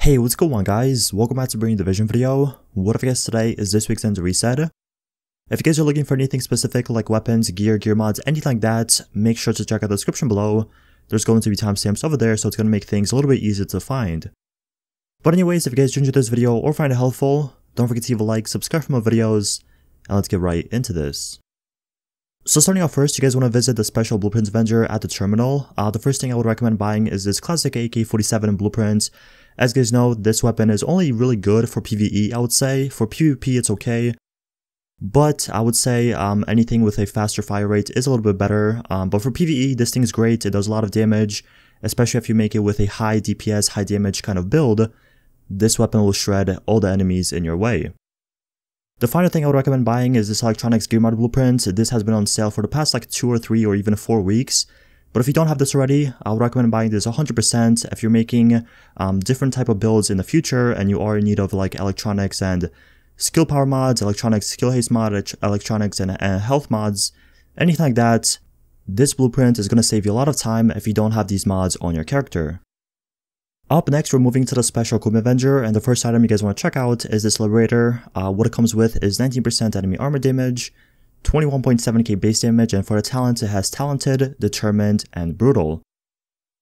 Hey, what's going on guys? Welcome back to Bringing Division video. What if I guess today is this week's End Reset. If you guys are looking for anything specific like weapons, gear mods, anything like that, make sure to check out the description below. There's going to be timestamps over there, so it's going to make things a little bit easier to find. But anyways, if you guys enjoyed this video or find it helpful, don't forget to leave a like, subscribe for more videos, and let's get right into this. So starting off first, you guys want to visit the special blueprints vendor at the terminal. The first thing I would recommend buying is this classic AK-47 blueprint. As you guys know, this weapon is only really good for PvE, I would say. For PvP, it's okay. But I would say anything with a faster fire rate is a little bit better. But for PvE, this thing is great. It does a lot of damage, especially if you make it with a high DPS, high damage kind of build. This weapon will shred all the enemies in your way. The final thing I would recommend buying is this electronics gear mod blueprint. This has been on sale for the past like 2 or 3 or even 4 weeks. But if you don't have this already, I would recommend buying this 100% if you're making different type of builds in the future and you are in need of like electronics and skill power mods, electronics skill haste mod, electronics and health mods, anything like that. This blueprint is going to save you a lot of time if you don't have these mods on your character. Up next, we're moving to the special equipment vendor, and the first item you guys want to check out is this Liberator. What it comes with is 19% enemy armor damage, 21.7k base damage, and for the talent it has Talented, Determined, and Brutal.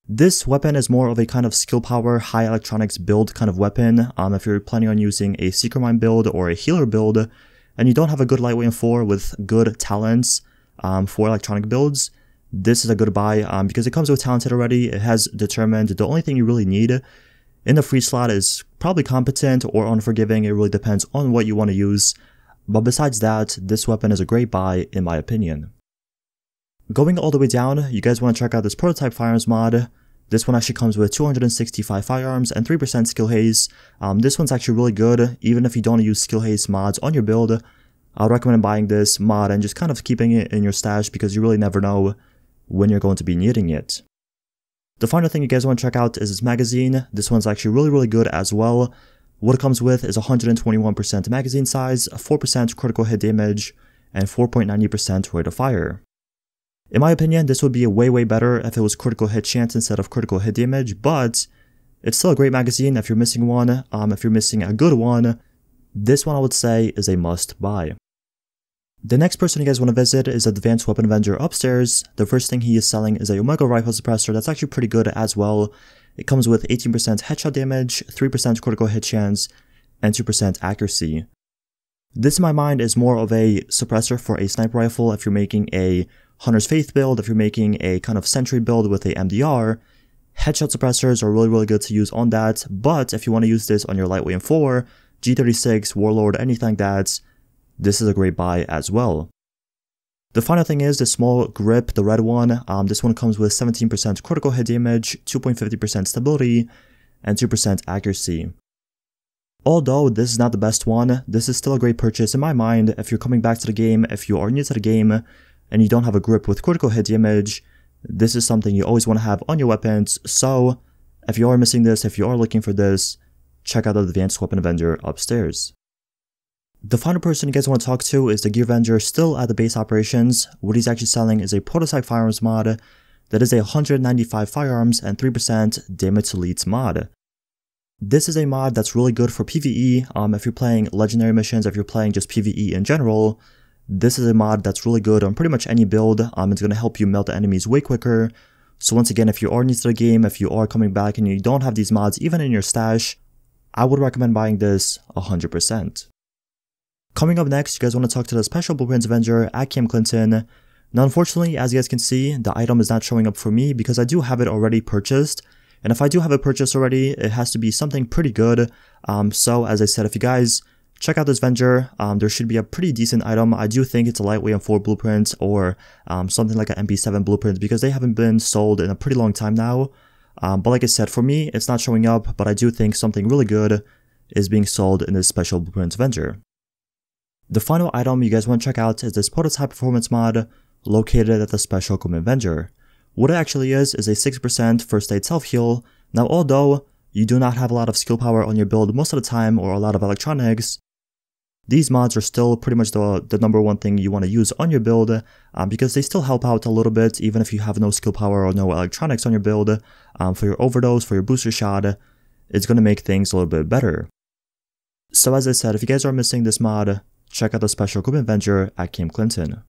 This weapon is more of a kind of skill power, high electronics build kind of weapon. If you're planning on using a Secret Mine build or a healer build, and you don't have a good lightweight M4 with good talents for electronic builds, this is a good buy because it comes with Talented already, it has Determined. The only thing you really need in the free slot is probably Competent or Unforgiving. It really depends on what you want to use. But besides that, this weapon is a great buy in my opinion. Going all the way down, you guys want to check out this prototype firearms mod. This one actually comes with 265 firearms and 3% skill haste. This one's actually really good, even if you don't use skill haste mods on your build. I would recommend buying this mod and just kind of keeping it in your stash because you really never know when you're going to be needing it. The final thing you guys want to check out is this magazine. This one's actually really good as well. What it comes with is 121% magazine size, 4% critical hit damage, and 4.90% rate of fire. In my opinion, this would be way better if it was critical hit chance instead of critical hit damage, but it's still a great magazine if you're missing one. If you're missing a good one, this one I would say is a must buy. The next person you guys want to visit is the advanced weapon vendor upstairs. The first thing he is selling is a Omega rifle suppressor that's actually pretty good as well. It comes with 18% headshot damage, 3% critical hit chance, and 2% accuracy. This in my mind is more of a suppressor for a sniper rifle if you're making a Hunter's Faith build, if you're making a kind of sentry build with a MDR. Headshot suppressors are really good to use on that, but if you want to use this on your lightweight M4, G36, Warlord, anything like that, this is a great buy as well. The final thing is the small grip, the red one. This one comes with 17% critical hit damage, 2.50% stability, and 2% accuracy. Although this is not the best one, this is still a great purchase in my mind if you're coming back to the game, if you are new to the game, and you don't have a grip with critical hit damage. This is something you always want to have on your weapons, so if you are missing this, if you are looking for this, check out the advanced weapon vendor upstairs. The final person you guys want to talk to is the gear vendor still at the base operations. What he's actually selling is a prototype firearms mod that is a 195 firearms and 3% damage to elites mod. This is a mod that's really good for PvE. If you're playing legendary missions, if you're playing just PvE in general, this is a mod that's really good on pretty much any build. It's going to help you melt the enemies way quicker. So once again, if you are new to the game, if you are coming back and you don't have these mods even in your stash, I would recommend buying this 100%. Coming up next, you guys want to talk to the special blueprints vendor at Camp Clinton. Now unfortunately, as you guys can see, the item is not showing up for me because I do have it already purchased. And if I do have it purchased already, it has to be something pretty good. So as I said, if you guys check out this vendor, there should be a pretty decent item. I do think it's a lightweight M4 blueprint or something like an MP7 blueprint because they haven't been sold in a pretty long time now. But like I said, for me, it's not showing up, but I do think something really good is being sold in this special blueprints vendor. The final item you guys want to check out is this prototype performance mod located at the special equipment vendor. What it actually is a 6% first aid self-heal. Now although you do not have a lot of skill power on your build most of the time or a lot of electronics, these mods are still pretty much the number one thing you want to use on your build because they still help out a little bit even if you have no skill power or no electronics on your build for your overdose, for your booster shot. it's going to make things a little bit better. So as I said, if you guys are missing this mod, check out the special equipment vendor at Camp Clinton.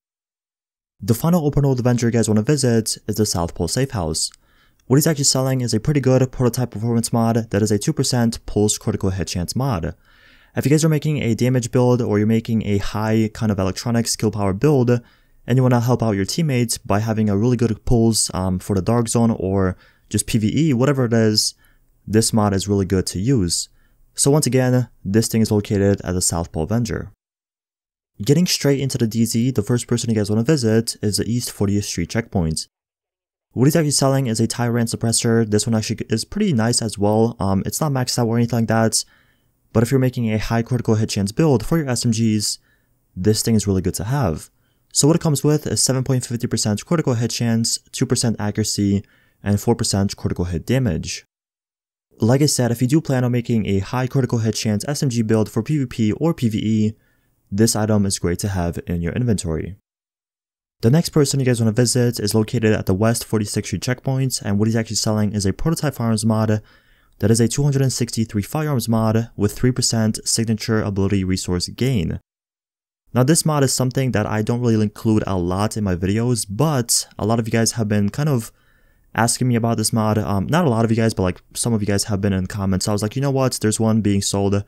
The final open world vendor you guys want to visit is the South Pole Safe House. What he's actually selling is a pretty good prototype performance mod that is a 2% pulse critical hit chance mod. If you guys are making a damage build or you're making a high kind of electronic skill power build and you want to help out your teammates by having a really good pulse for the dark zone or just PvE, whatever it is, this mod is really good to use. So once again, this thing is located at the South Pole vendor. Getting straight into the DZ, the first person you guys want to visit is the East 40th Street checkpoint. What he's actually selling is a TI-RANT suppressor. This one actually is pretty nice as well. It's not maxed out or anything like that, but if you're making a high critical hit chance build for your SMGs, this thing is really good to have. So what it comes with is 7.50% critical hit chance, 2% accuracy, and 4% critical hit damage. Like I said, if you do plan on making a high critical hit chance SMG build for PvP or PvE, this item is great to have in your inventory. The next person you guys want to visit is located at the West 46th Street checkpoint, and what he's actually selling is a prototype firearms mod that is a 263 firearms mod with 3% signature ability resource gain. Now this mod is something that I don't really include a lot in my videos, but a lot of you guys have been kind of asking me about this mod. Not a lot of you guys, but like some of you guys have been in comments. So I was like, you know what, there's one being sold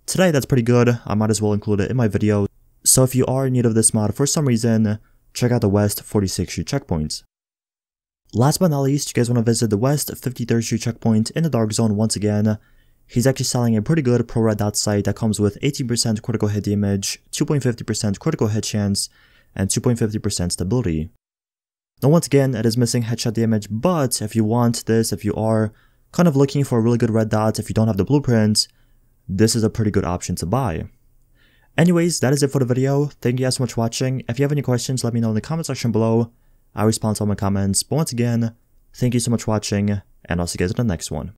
today that's pretty good. I might as well include it in my video. So if you are in need of this mod for some reason, check out the West 46th Street checkpoint. Last but not least, you guys want to visit the West 53rd Street checkpoint in the dark zone once again. He's actually selling a pretty good pro red dot sight that comes with 18% critical hit damage, 2.50% critical hit chance, and 2.50% stability. Now once again, it is missing headshot damage, but if you want this, if you are kind of looking for a really good red dot, if you don't have the blueprint, this is a pretty good option to buy. Anyways, that is it for the video. Thank you guys so much for watching. If you have any questions, let me know in the comment section below. I respond to all my comments. But once again, thank you so much for watching, and I'll see you guys in the next one.